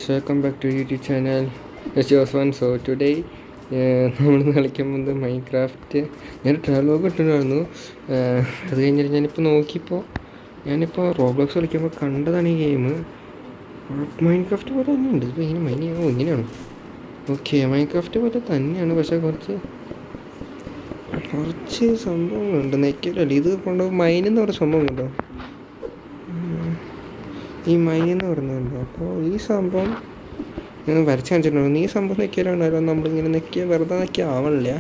Welcome back to YouTube channel Jose. So today നമ്മൾ കളിക്കുന്നത് Minecraft. ഞാൻ ട്രാവൽ ലോഗ് ഇട്ടിട്ടുണ്ടായിരുന്നു. അത് കഴിഞ്ഞിട്ട് ഞാനിപ്പോൾ റോബ്ലോക്സ് കളിക്കുമ്പോൾ കണ്ടതാണ് ഈ ഗെയിം. മൈൻക്രാഫ്റ്റ് പോലെ തന്നെയുണ്ട്. ഇപ്പോൾ ഇങ്ങനെ മൈനിയാണോ ഇങ്ങനെയാണോ? ഓക്കെ, മൈൻക്രാഫ്റ്റ് പോലെ തന്നെയാണ്, പക്ഷേ കുറച്ച് സംഭവങ്ങളുണ്ട്. നെക്കിലല്ല ഇത് കൊണ്ട് മൈനെന്ന് പറഞ്ഞ സംഭവം ഉണ്ടോ, ഈ മൈൻ എന്ന് പറയുന്നുണ്ടോ? അപ്പോൾ ഈ സംഭവം ഞാൻ വരച്ച് കാണിച്ചിട്ടുണ്ടായിരുന്നു. ഈ സംഭവം നെക്കിയാലാണല്ലോ നമ്മളിങ്ങനെ നെക്കിയാൽ വെറുതെ നെക്കിയാൽ ആവണില്ല.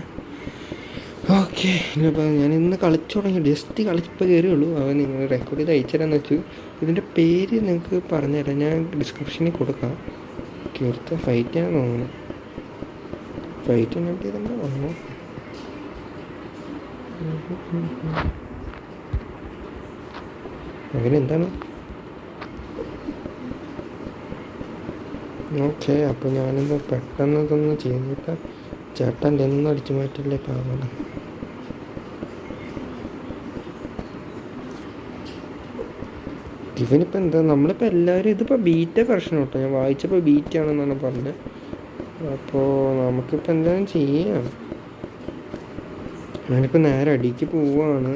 ഓക്കെ, ഇനിയിപ്പോൾ ഞാൻ ഇന്ന് കളിച്ചു തുടങ്ങി, ജസ്റ്റ് കളിച്ചിപ്പോൾ കയറിയുള്ളൂ. അവൻ നിങ്ങൾ റെക്കോർഡ് ചെയ്ത് അയച്ചുതരാമെന്ന് വെച്ചു. ഇതിൻ്റെ പേര് നിങ്ങൾക്ക് പറഞ്ഞുതരാം, ഞാൻ ഡിസ്ക്രിപ്ഷനിൽ കൊടുക്കാം. കീർത്ത ഫൈറ്റാണെന്ന് തോന്നുന്നു. ഫൈറ്റ് എന്നെ ചെയ്തിട്ടുണ്ടോ തോന്നുന്നു. അതിനെന്താണ്? ഓക്കെ, അപ്പോൾ ഞാനിന്ന് പെട്ടെന്ന് ഇതൊന്ന് ചെയ്തിട്ട് ചേട്ടൻ എന്നും അടിച്ചു മാറ്റല്ലേ പാവണം. ഇവനിപ്പോൾ എന്താ, നമ്മളിപ്പോൾ എല്ലാവരും ഇതിപ്പോൾ ബീറ്റ വെർഷൻ കേട്ടോ. ഞാൻ വായിച്ചപ്പോൾ ബീറ്റ ആണെന്നാണ് പറഞ്ഞത്. അപ്പോൾ നമുക്കിപ്പോൾ എന്തായാലും ചെയ്യാം. ഞാനിപ്പോൾ നേരെ അടിക്ക് പോവുകയാണ്.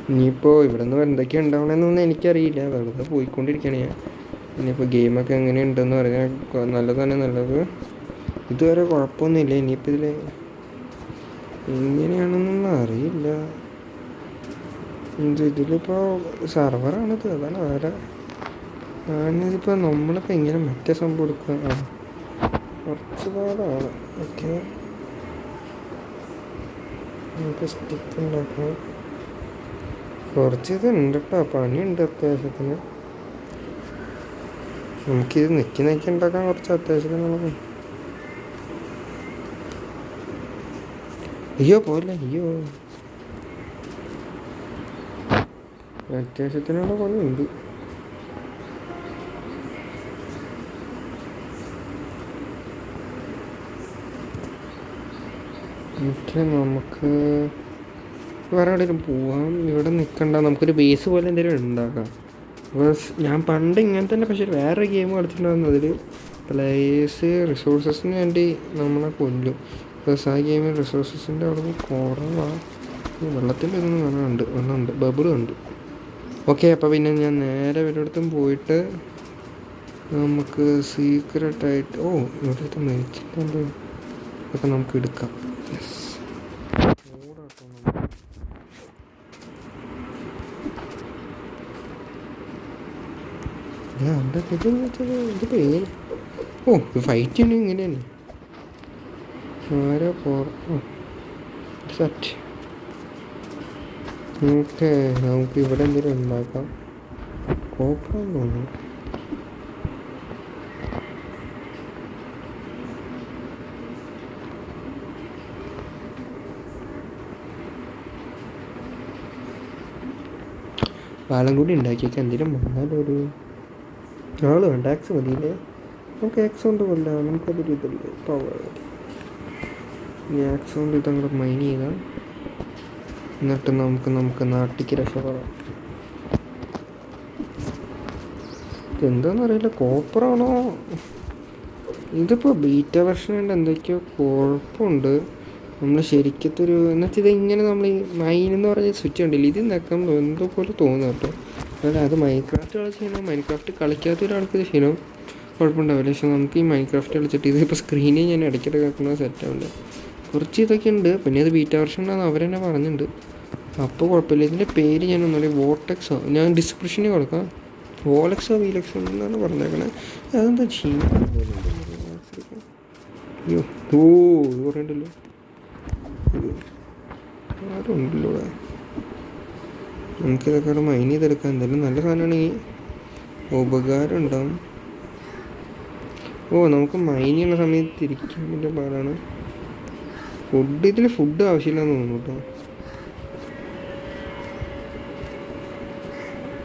ഇനിയിപ്പോൾ ഇവിടെ നിന്ന് എന്തൊക്കെയാണ് ഉണ്ടാവണമെന്നൊന്നും എനിക്കറിയില്ല, വെറുതെ പോയിക്കൊണ്ടിരിക്കുകയാണ് ഞാൻ. ഇനിയിപ്പോൾ ഗെയിമൊക്കെ എങ്ങനെയുണ്ടെന്ന് പറഞ്ഞാൽ നല്ലത്. ഇതുവരെ കുഴപ്പമൊന്നുമില്ല. ഇനിയിപ്പോൾ ഇതിൽ എങ്ങനെയാണെന്നൊന്നും അറിയില്ല. ഇതിലിപ്പോൾ സെർവറാണിത്, അതാണ് വേറെ. ഞാനിതിപ്പോൾ നമ്മളിപ്പോൾ എങ്ങനെ മറ്റേ സംഭവം എടുക്കുക, കുറച്ച് പാടാണ്. ഓക്കെ, നമുക്ക് സ്റ്റിക്ക് ഉണ്ടാക്കണം. കുറച്ച് ഇതുണ്ട് കേട്ടോ, പണിയുണ്ട് അത്യാവശ്യത്തിന്. നമുക്കിത് നെക്കി ഉണ്ടാക്കാൻ കുറച്ച് അത്യാവശ്യത്തിന്. അയ്യോ പോലെ, അയ്യോ, അത്യാവശ്യത്തിനുള്ള പണിയുണ്ട്. നമുക്ക് വേറെ എവിടെയെങ്കിലും പോവാം, ഇവിടെ നിൽക്കണ്ട. നമുക്കൊരു ബേസ് പോലെ എന്തെങ്കിലും ഉണ്ടാക്കാം. ഞാൻ പണ്ട് ഇങ്ങനെ തന്നെ, പക്ഷേ വേറെ ഗെയിം കളിച്ചിട്ടുണ്ടായിരുന്നു. അതിൽ പ്ലേയേഴ്സ് റിസോഴ്സസിന് വേണ്ടി നമ്മളെ കൊല്ലും. പ്ലസ് ആ ഗെയിമിൽ റിസോഴ്സസിൻ്റെ അവിടെ കുറവാണ്. വെള്ളത്തിൻ്റെ ഇതൊന്നും കാണാനുണ്ട്, വെള്ളമുണ്ട്, ബബിളുണ്ട്. ഓക്കെ, അപ്പോൾ പിന്നെ ഞാൻ നേരെ ഒരിടത്തും പോയിട്ട് നമുക്ക് സീക്രട്ടായിട്ട് ഇവിടുത്തെ മേടിച്ചിട്ടുണ്ട്, അതൊക്കെ നമുക്ക് എടുക്കാം. ഇത് ഫൈറ്റ് ചെയ്യണ ഇങ്ങനെയാണ്. ആരാ സെറ്റ്. ഓക്കെ, നമുക്ക് ഇവിടെ എന്തെങ്കിലും ഉണ്ടാക്കാം. കോപ്പറെന്ന് തോന്നുന്നു. പാലം കൂടി ഉണ്ടാക്കിയൊക്കെ എന്തെങ്കിലും വന്നാലൊരു ആൾ വേണ്ട. ആക്സ് മതിയില്ലേ? നമുക്ക് ആക്സ് കൊണ്ട് കൊല്ലാം. നമുക്കതൊരു ഇതല്ലേ പവർ. ഇനി ആക്സ് കൊണ്ട് ഇതങ്ങോട്ട് മൈൻ ചെയ്താൽ എന്നിട്ട് നമുക്ക് നാട്ടിലേക്ക് രക്ഷപ്പെടാം. ഇതെന്താണെന്നറിയില്ല, കോപ്പറാണോ? ഇതിപ്പോൾ ബീറ്റ വെർഷനുണ്ട്, എന്തൊക്കെയോ കുഴപ്പമുണ്ട്. നമ്മൾ ശരിക്കത്തൊരു എന്നുവെച്ചാൽ ഇതിങ്ങനെ നമ്മൾ ഈ മൈൻ എന്ന് പറഞ്ഞ സ്വിച്ച് ഉണ്ടല്ലോ, ഇത് നിൽക്കാൻ എന്തോ പോലെ തോന്നുന്നു കേട്ടോ. അല്ല, അത് മൈൻക്രാഫ്റ്റ് കളിച്ച് മൈൻക്രാഫ്റ്റ് കളിക്കാത്ത ഒരാൾക്ക് ഇത് ശീലം കുഴപ്പമുണ്ടാവില്ല. പക്ഷെ നമുക്ക് ഈ മൈൻക്രാഫ്റ്റ് കളിച്ചിട്ട് ഇതിപ്പോൾ സ്ക്രീനിൽ ഞാൻ ഇടയ്ക്കിടെ കേൾക്കുന്നത് സെറ്റാവില്ല. കുറച്ച് ഇതൊക്കെ ഉണ്ട്. പിന്നെ അത് ബീറ്റ വെർഷനാണെന്ന് അവരെന്നെ പറഞ്ഞിട്ടുണ്ട്. അപ്പോൾ കുഴപ്പമില്ല. ഇതിൻ്റെ പേര് ഞാൻ ഒന്നുമില്ല, വോട്ടെക്സോ, ഞാൻ ഡിസ്ക്രിപ്ഷനിൽ കൊടുക്കാം. വോലെക്സോ വീലെക്സോ എന്നാണ് പറഞ്ഞേക്കണേ. അതെന്താ ചെയ്യുക? അയ്യോ, ഇത് പറയണ്ടല്ലോ, ആരും ഉണ്ടല്ലോ ഇവിടെ. നമുക്കിതൊക്കെ മൈൻ ചെയ്തെടുക്കാം. എന്തായാലും നല്ല സാധനമാണെങ്കിൽ ഉപകാരം ഉണ്ടാവും. നമുക്ക് മൈൻ ചെയ്യുന്ന സമയത്ത് തിരിക്കാൻ വലിയ പാടാണ്. ഇതിൽ ഫുഡ് ആവശ്യമില്ലെന്ന് തോന്നുന്നു കേട്ടോ.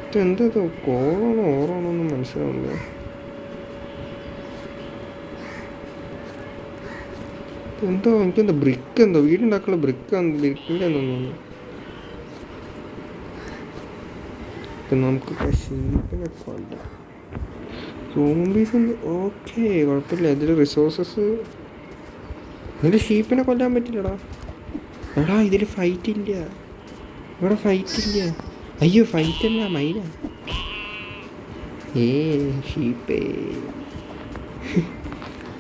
ഇതെന്താ കോളാണോ ഓറാണോ ഒന്നും മനസ്സിലാവില്ല. എന്തോ എനിക്കെന്താ ബ്രിക്ക്, എന്തോ വീടുണ്ടാക്കാനുള്ള ബ്രിക്കിൻ്റെ തോന്നുന്നു. ഇപ്പം നമുക്ക് ഷീപ്പിനെ കൊണ്ട സോംബീസ് ഓക്കെ, കുഴപ്പമില്ല. ഇതിൽ റിസോഴ്സസ്, ഇതിൽ ഷീപ്പിനെ കൊല്ലാൻ പറ്റില്ലടാ. എടാ ഇതിൽ ഫൈറ്റ് ഇല്ല, ഇവിടെ ഫൈറ്റ് ഇല്ല. അയ്യോ ഫൈറ്റ് അല്ല, മൈന. ഷീപ്പേ.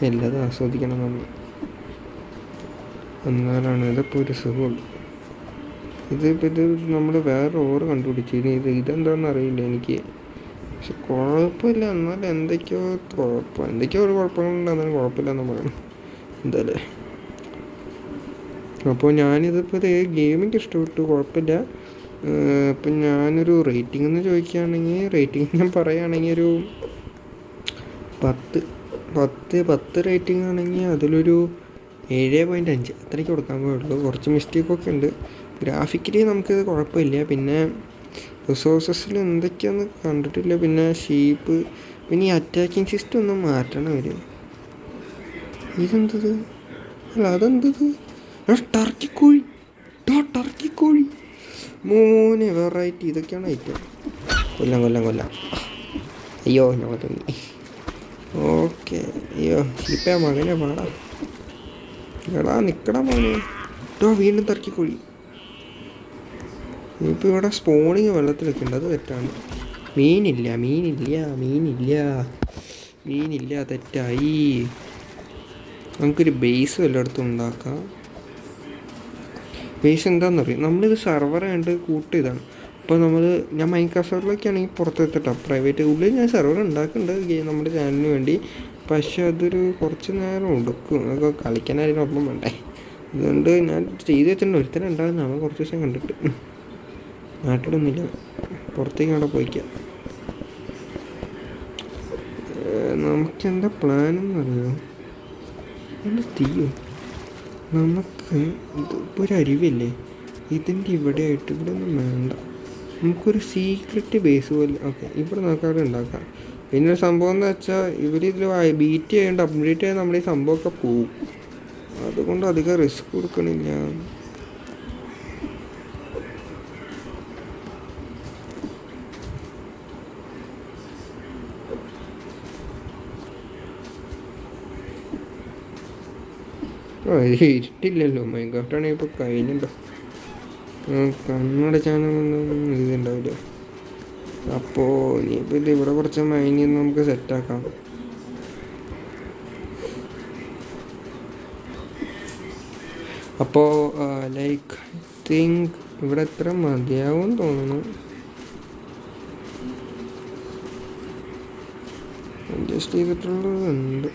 എല്ലാതും ആസ്വദിക്കണം നമ്മൾ, എന്നാലാണ് ഇതിപ്പോൾ ഒരു സുഖമുള്ളൂ. ഇത് നമ്മൾ വേറെ ഓറ് കണ്ടുപിടിച്ചു. ഇതെന്താണെന്ന് അറിയില്ല എനിക്ക്, പക്ഷെ കുഴപ്പമില്ല. എന്നാലും എന്തൊക്കെയോ ഒരു കുഴപ്പങ്ങളുണ്ടെന്നാലും കുഴപ്പമില്ല എന്ന് പറയണം എന്തായാലും. അപ്പോൾ ഞാനിതിപ്പോൾ ഗെയിമിങ് ഇഷ്ടപ്പെട്ടു, കുഴപ്പമില്ല. ഇപ്പം ഞാനൊരു റേറ്റിംഗ് എന്ന് ചോദിക്കുകയാണെങ്കിൽ, റേറ്റിംഗ് ഞാൻ പറയുകയാണെങ്കിൽ ഒരു 10 റേറ്റിംഗ് ആണെങ്കിൽ അതിലൊരു 7.5 അത്രയ്ക്ക് കൊടുക്കാൻ പോയുള്ളൂ. കുറച്ച് മിസ്റ്റേക്കൊക്കെ ഉണ്ട്. ഗ്രാഫിക്കലി നമുക്കിത് കുഴപ്പമില്ല. പിന്നെ റിസോഴ്സസിൽ എന്തൊക്കെയാണെന്ന് കണ്ടിട്ടില്ല. പിന്നെ ഷീപ്പ്, പിന്നെ ഈ അറ്റാക്കിങ് സിസ്റ്റം ഒന്നും മാറ്റണം അവർ. ഇതെന്തത്? അല്ല അതെന്തത്? ടർക്കിക്കോഴി, ടർക്കിക്കോഴി മോനെ, വെറൈറ്റി. ഇതൊക്കെയാണ് ഐറ്റം. കൊല്ലാം. അയ്യോ ഞങ്ങൾ തോന്നി. ഓക്കെ. അയ്യോ ഷീപ്പേ മകനെ പാടാ. എടാ നിക്കടാ മോനെ. വീണ്ടും ടർക്കിക്കോഴി. ഇപ്പോൾ ഇവിടെ സ്പോണിങ് വെള്ളത്തിലൊക്കെ ഉണ്ട്, അത് തെറ്റാണ്. മീനില്ല, തെറ്റായി. നമുക്കൊരു ബേസ് വല്ലയിടത്തും ഉണ്ടാക്കാം. ബേസ് എന്താണെന്നറിയാം, നമ്മളിത് സർവർ കണ്ട് കൂട്ടിയതാണ്. അപ്പോൾ ഞാൻ മൈൻക്രാഫ്റ്റ് സർവറിലൊക്കെ ആണെങ്കിൽ പുറത്തെത്തിട്ടോ, പ്രൈവറ്റ് ഉള്ളിൽ ഞാൻ സർവർ ഉണ്ടാക്കുന്നുണ്ട് നമ്മുടെ ചാനലിന് വേണ്ടി. പക്ഷെ അതൊരു കുറച്ച് നേരം എടുക്കും, അതൊക്കെ കളിക്കാനായിരുന്നു ഒപ്പം വേണ്ടേ. അതുകൊണ്ട് ഞാൻ ചെയ്ത് വെച്ചിട്ടുണ്ട്. ഒരുത്തരം ഉണ്ടാകുന്നതാണ് കുറച്ച് ദിവസം കണ്ടിട്ട്. നാട്ടിലൊന്നുമില്ല, പുറത്തേക്ക് അവിടെ പോയിക്കാം. നമുക്കെന്താ പ്ലാനെന്ന് അറിയോ? തീയോ, നമുക്ക് ഇതിപ്പോൾ ഒരു അരുവില്ലേ, ഇതിൻ്റെ ഇവിടെ ആയിട്ട് ഇവിടെ ഒന്നും വേണ്ട. നമുക്കൊരു സീക്രട്ട് ബേസ് പോലെ ഓക്കെ ഇവിടെ നോക്കാതെ ഉണ്ടാക്കാം. പിന്നെ ഒരു സംഭവം എന്ന് വെച്ചാൽ ഇതിൽ ബീറ്റ് ചെയ്യേണ്ട അപ്ഡേറ്റ് ചെയ്യാൻ നമ്മുടെ ഈ സംഭവമൊക്കെ പോവും. അതുകൊണ്ട് അധികം റിസ്ക് കൊടുക്കണില്ല. ഇരുട്ടില്ലല്ലോ, മൈൻക്രാഫ്റ്റാണെങ്കിൽ ഇപ്പോൾ കഴിഞ്ഞുണ്ടോ. കണ്ണട ചാനലൊന്നും ഇതുണ്ടാവില്ല. അപ്പോൾ ഇനിയിപ്പോൾ ഇവിടെ കുറച്ച് മൈനി നമുക്ക് സെറ്റാക്കാം. അപ്പോൾ ലൈക്ക് തിങ്ക് ഇവിടെ എത്ര മതിയാവും തോന്നുന്നു. അഡ്ജസ്റ്റ് ചെയ്തിട്ടുള്ളതുണ്ട്.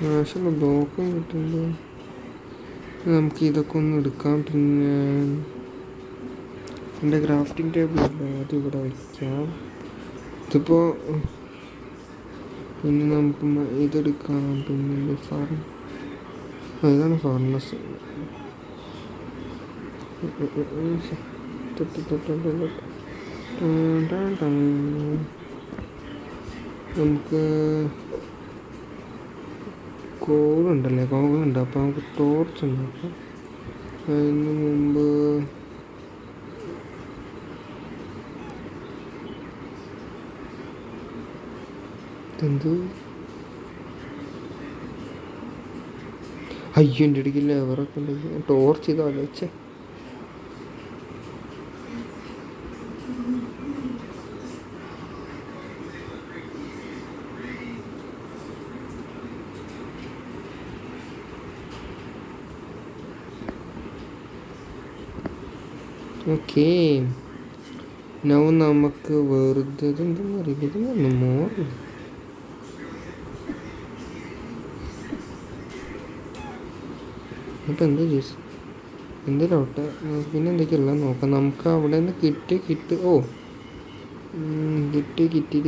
ആവശ്യമുള്ള ബ്ലോക്കും കിട്ടുമ്പോൾ നമുക്ക് ഇതൊക്കെ ഒന്ന് എടുക്കാം. പിന്നെ എൻ്റെ ക്രാഫ്റ്റിംഗ് ടേബിൾ ഉണ്ട്, അത് ഇവിടെ വയ്ക്കാം. ഇതിപ്പോൾ പിന്നെ നമുക്ക് ഇതെടുക്കാം. പിന്നെ ഇതാണ് ഫർണസ്. നമുക്ക് കോളുണ്ട്. അപ്പോൾ നമുക്ക് ടോർച്ച് ഉണ്ടാക്കാം. അതിന് മുമ്പ് എന്ത് അയ്യോ എൻ്റെ ഇടയ്ക്ക് ലെവറൊക്കെ ഉണ്ടെങ്കിൽ ടോർച്ച് ചെയ്ത് ആലോചിച്ചേ. ഓക്കെ നൗ നമുക്ക് വെറുതെ എന്തെന്ന് അറിയില്ല, ഇതൊന്നും മോറില്ല. അപ്പം എന്താ ചേച്ചി എന്തിലോട്ടെ പിന്നെ എന്തൊക്കെയുള്ള നോക്കാം. നമുക്ക് അവിടെ നിന്ന് കിറ്റ് കിട്ടിയിട്ട്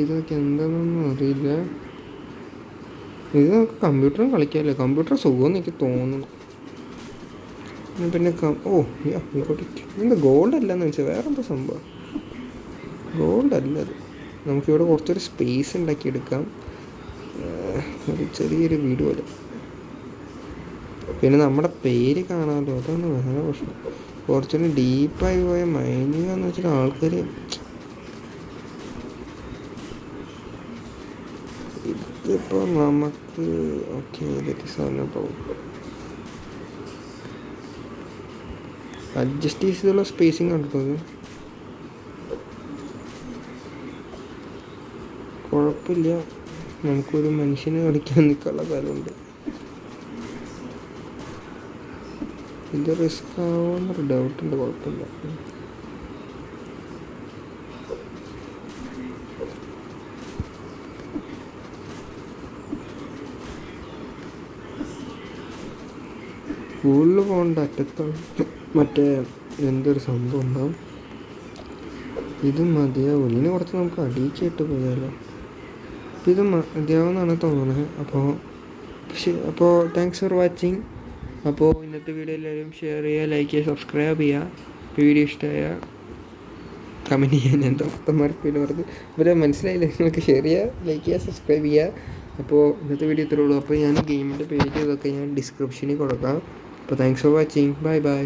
ഇതൊക്കെ എന്താണെന്നൊന്നും അറിയില്ല. ഇത് നമുക്ക് കമ്പ്യൂട്ടറും കളിക്കാമല്ലേ, കമ്പ്യൂട്ടർ സുഖമെന്ന് എനിക്ക് തോന്നുന്നു. പിന്നെ എന്താ ഗോൾഡ് അല്ലെന്ന് വെച്ചാൽ വേറെ എന്താ സംഭവം, ഗോൾഡ് അല്ല അത്. നമുക്കിവിടെ കുറച്ചൊരു സ്പേസ് ഉണ്ടാക്കിയെടുക്കാം, ഒരു ചെറിയൊരു വീട് പോലെ. പിന്നെ നമ്മുടെ പേര് കാണാമല്ലോ, അതാണ് വേറെ പ്രശ്നം. കുറച്ചുകൂടി ഡീപ്പായി പോയ മൈനിങ് എന്ന് വെച്ചാൽ ആൾക്കാർ ഇതിപ്പോൾ നമുക്ക് ഓക്കെ അഡ്ജസ്റ്റ് ചെയ്തുള്ള സ്പേസിങ് കണ്ടത് കുഴപ്പമില്ല. നമുക്കൊരു മനുഷ്യന് കളിക്കാൻ നിൽക്കാനുള്ള സ്ഥലമുണ്ട്. ഇത് റിസ്ക് ആവുമെന്നൊരു ഡൗട്ടുണ്ട്. കുഴപ്പമില്ല. സ്കൂളിൽ പോകേണ്ട അറ്റത്താണ് മറ്റേ എന്തൊരു സംഭവം ഉണ്ടാവും. ഇത് മതിയാവും. ഇനി കുറച്ച് നമുക്ക് അടിയിച്ചിട്ട് പോയാലോ. അപ്പോൾ ഇത് മതിയാവുമെന്നാണ് തോന്നുന്നത്. അപ്പോൾ താങ്ക്സ് ഫോർ വാച്ചിങ്. അപ്പോൾ ഇന്നത്തെ വീഡിയോ എല്ലാവരും ഷെയർ ചെയ്യുക, ലൈക്ക് ചെയ്യുക, സബ്സ്ക്രൈബ് ചെയ്യുക. വീഡിയോ ഇഷ്ടമായ കമൻറ്റ് ചെയ്യാൻ ഞാൻ തൊട്ടന്മാർക്ക് പറഞ്ഞ് ഇവരെ മനസ്സിലായില്ല. നിങ്ങൾക്ക് ഷെയർ ചെയ്യുക, ലൈക്ക് ചെയ്യുക, സബ്സ്ക്രൈബ് ചെയ്യുക. അപ്പോൾ ഇന്നത്തെ വീഡിയോ ഇത്രേ ഉള്ളൂ. അപ്പോൾ ഞാൻ ഗെയിമിൻ്റെ പേജ് ഇതൊക്കെ ഞാൻ ഡിസ്ക്രിപ്ഷനിൽ കൊടുക്കാം. അപ്പോൾ thanks for watching. Bye bye.